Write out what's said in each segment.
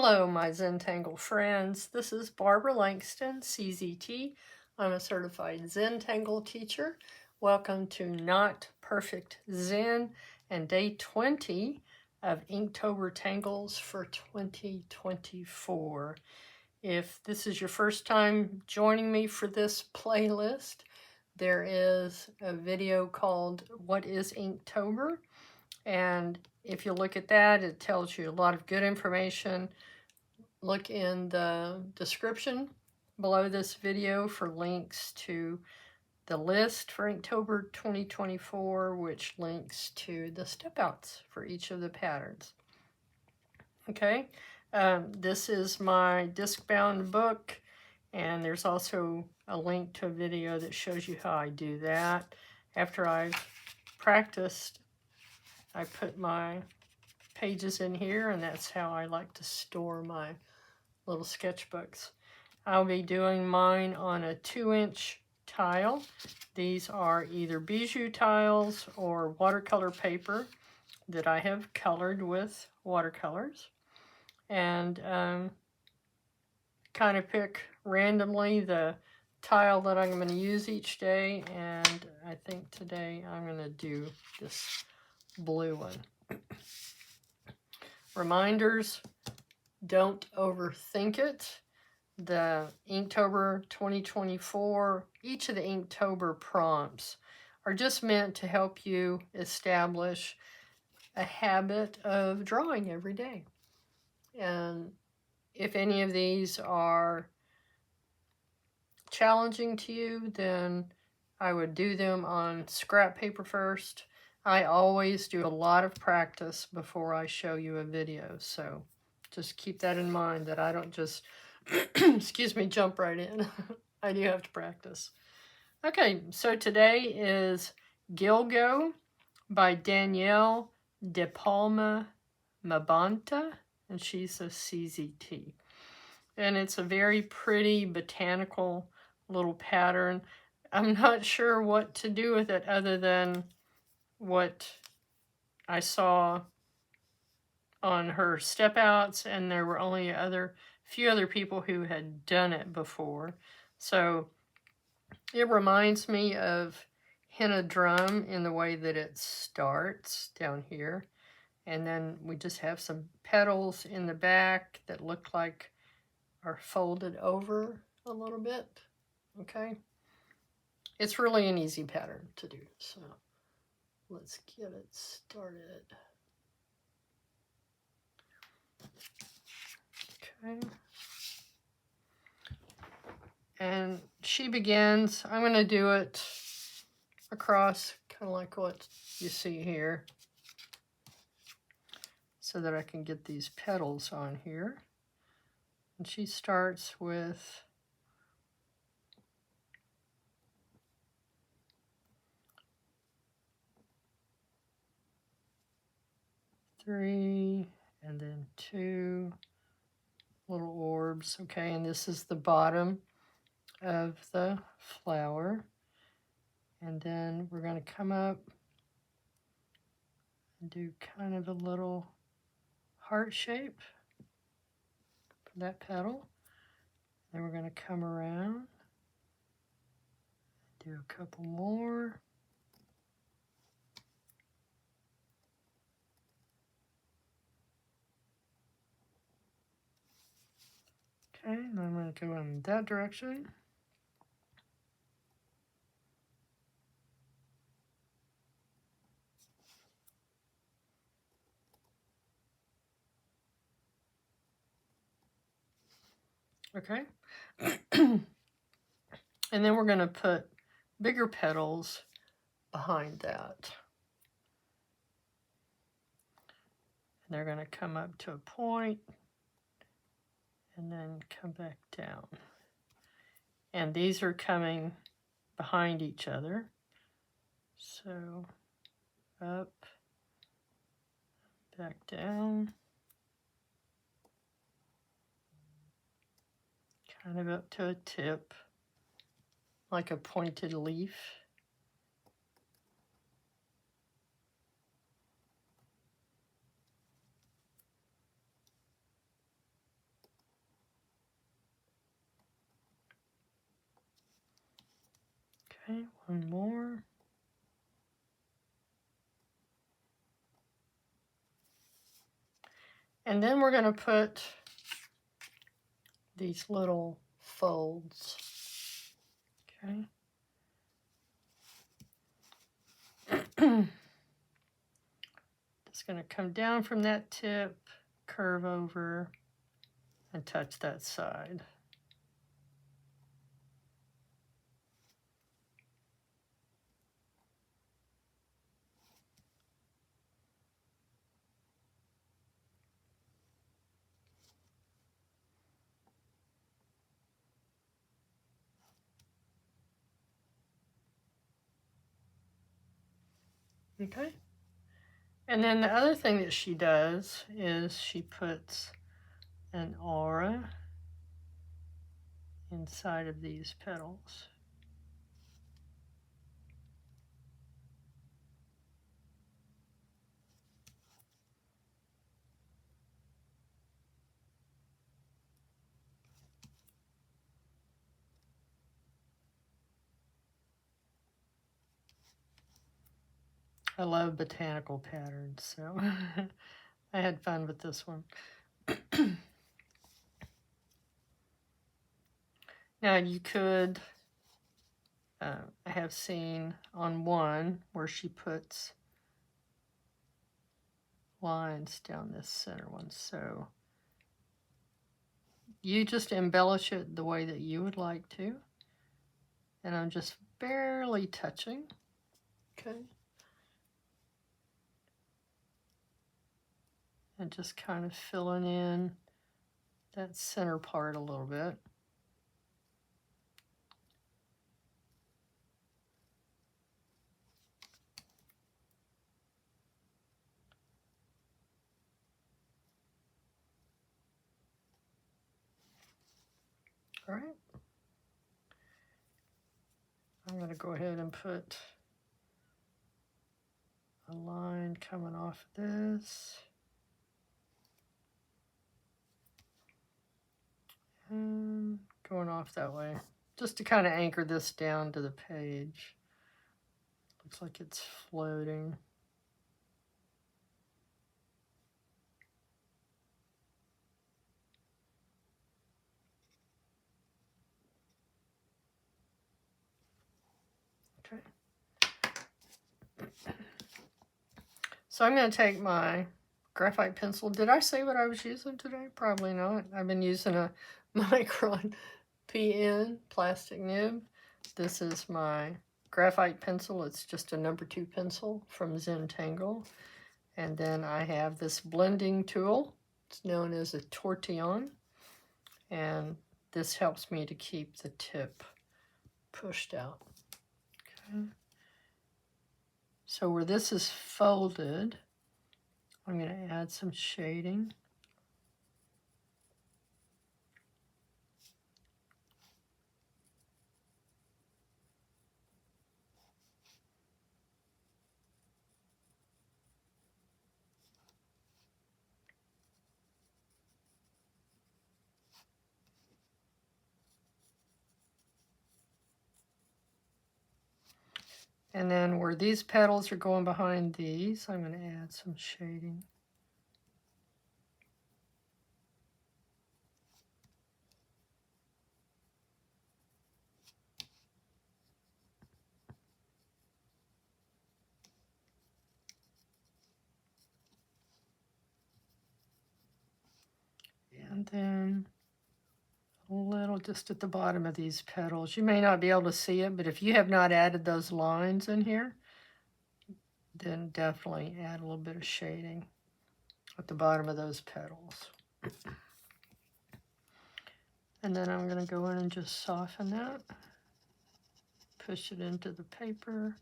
Hello, my Zentangle friends. This is Barbara Langston, CZT. I'm a Certified Zentangle Teacher. Welcome to Not Perfect Zen and day 20 of Inktober Tangles for 2024. If this is your first time joining me for this playlist, there is a video called What is Inktober? And if you look at that, it tells you a lot of good information. Look in the description below this video for links to the list for Inktober 2024, which links to the step outs for each of the patterns. Okay, this is my disc-bound book, and there's also a link to a video that shows you how I do that. After I've practiced, I put my pages in here, and that's how I like to store my little sketchbooks. I'll be doing mine on a 2-inch tile. These are either bijou tiles or watercolor paper that I have colored with watercolors. And kind of pick randomly the tile that I'm going to use each day, and I think today I'm going to do this blue one. Reminders, don't overthink it. The Inktober 2024, each of the Inktober prompts are just meant to help you establish a habit of drawing every day. And if any of these are challenging to you, then I would do them on scrap paper first. I always do a lot of practice before I show you a video, so just keep that in mind, that I don't just, excuse me, jump right in. I do have to practice. Okay, so today is Gilgo by Danielle DePalma-Mabanta, and she's a CZT. And it's a very pretty botanical little pattern. I'm not sure what to do with it other than what I saw on her step outs, and there were only few other people who had done it before. So it reminds me of henna drum in the way that it starts down here. And then we just have some petals in the back that look like are folded over a little bit. Okay. It's really an easy pattern to do. So let's get it started. Okay. And she begins, I'm going to do it across, kind of like what you see here, so that I can get these petals on here. And she starts with three, and then two little orbs. Okay, and this is the bottom of the flower. And then we're going to come up and do kind of a little heart shape for that petal. Then we're going to come around, do a couple more. Okay, and I'm going to go in that direction. Okay. And then we're going to put bigger petals behind that. And they're going to come up to a point and then come back down. And these are coming behind each other. So up, back down, kind of up to a tip, like a pointed leaf. Okay, one more. And then we're going to put these little folds. Okay. Just going to come down from that tip, curve over, and touch that side. Okay. And then the other thing that she does is she puts an aura inside of these petals. I love botanical patterns, so I had fun with this one. Now you could, I have seen on one where she puts lines down this center one, so you just embellish it the way that you would like to. And I'm just barely touching. Okay. And just kind of filling in that center part a little bit. All right. I'm going to go ahead and put a line coming off this. And going off that way. Just to kind of anchor this down to the page. Looks like it's floating. Okay. So I'm going to take my graphite pencil. Did I say what I was using today? Probably not. I've been using a Micron PN plastic nib. This is my graphite pencil. It's just a number 2 pencil from Zentangle. And then I have this blending tool. It's known as a tortillon. And this helps me to keep the tip pushed out. Okay. So where this is folded, I'm going to add some shading. And then where these petals are going behind these, I'm going to add some shading. And then a little just at the bottom of these petals. You may not be able to see it, but if you have not added those lines in here, then definitely add a little bit of shading at the bottom of those petals. And then I'm going to go in and just soften that. Push it into the paper.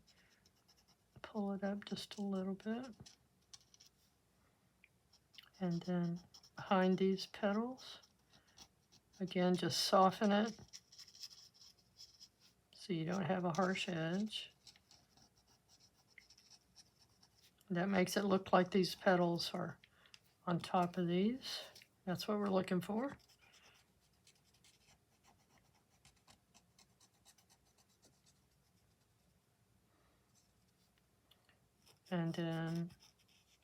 Pull it up just a little bit. And then behind these petals, again, just soften it so you don't have a harsh edge. That makes it look like these petals are on top of these. That's what we're looking for. And then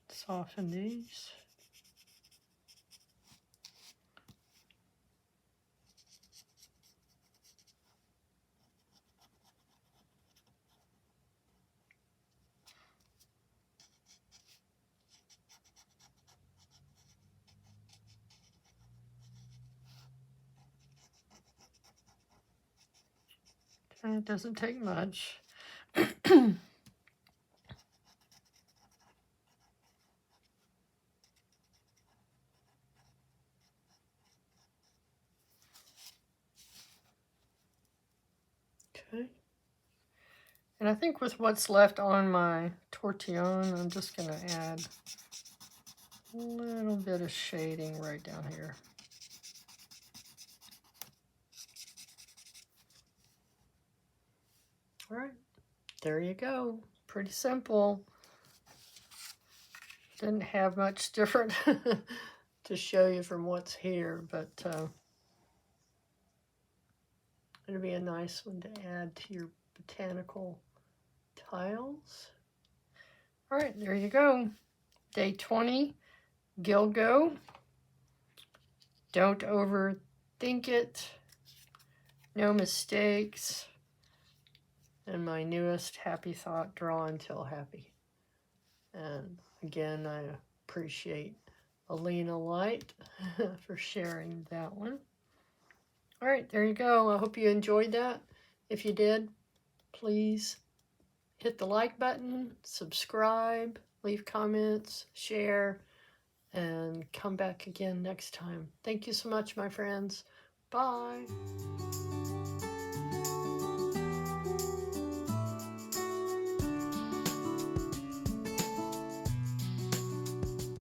soften these. And it doesn't take much. Okay. And I think with what's left on my tortillon, I'm just going to add a little bit of shading right down here. All right, there you go. Pretty simple. Didn't have much different to show you from what's here, but it'll be a nice one to add to your botanical tiles. All right, there you go. Day 20, Gilgo. Don't overthink it. No mistakes. And my newest happy thought, draw until happy. And again, I appreciate Alina Light for sharing that one. All right, there you go. I hope you enjoyed that. If you did, please hit the like button, subscribe, leave comments, share, and come back again next time. Thank you so much, my friends. Bye.